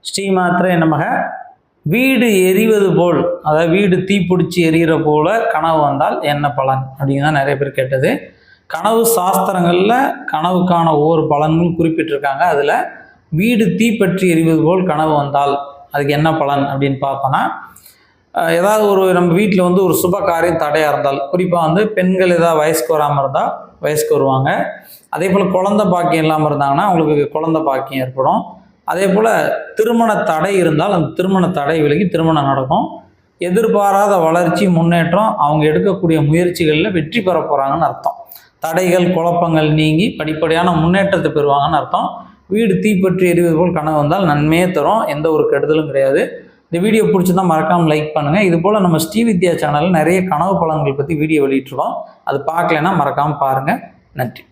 ஸ்ரீமாத்திரை நமக. வீடு எரிவது போல், அதாவது வீடு தீப்பிடிச்சி எரிகிற போல கனவு வந்தால் என்ன பலன் அப்படின்னு தான் நிறைய பேர் கேட்டது. கனவு சாஸ்திரங்களில் கனவுக்கான ஒவ்வொரு பலன்களும் குறிப்பிட்டிருக்காங்க. அதில் வீடு தீப்பற்றி எரிவது போல் கனவு வந்தால் அதுக்கு என்ன பலன் அப்படின்னு பார்த்தோன்னா, ஏதாவது ஒரு நம்ம வீட்டில் வந்து ஒரு சுப காரியம் தடையாக இருந்தால், குறிப்பாக வந்து பெண்கள் ஏதாவது வயசுக்கு வராமல் இருந்தால் வயசுக்கு வருவாங்க. அதே போல் குழந்தை பாக்கியம் இல்லாமல் இருந்தாங்கன்னா அவங்களுக்கு குழந்தை பாக்கியம் ஏற்படும். அதே போல் திருமண தடை இருந்தால் அந்த திருமண தடை விலகி திருமணம் நடக்கும். எதிர்பாராத வளர்ச்சி முன்னேற்றம், அவங்க எடுக்கக்கூடிய முயற்சிகளில் வெற்றி பெற போகிறாங்கன்னு அர்த்தம். தடைகள் குழப்பங்கள் நீங்கி படிப்படியான முன்னேற்றத்தை பெறுவாங்கன்னு அர்த்தம். வீடு தீப்பற்றி எரிவது போல் கனவு வந்தால் நன்மையே தரும், எந்த ஒரு கெடுதலும் கிடையாது. இந்த வீடியோ பிடிச்சிருந்தால் மறக்காமல் லைக் பண்ணுங்கள். இது போல் நம்ம ஸ்ரீவித்யா சேனலில் நிறைய கனவு பலன்கள் பற்றி வீடியோ வெளியிட்டிருக்கோம். அது பார்க்கலைன்னா மறக்காமல் பாருங்கள். நன்றி.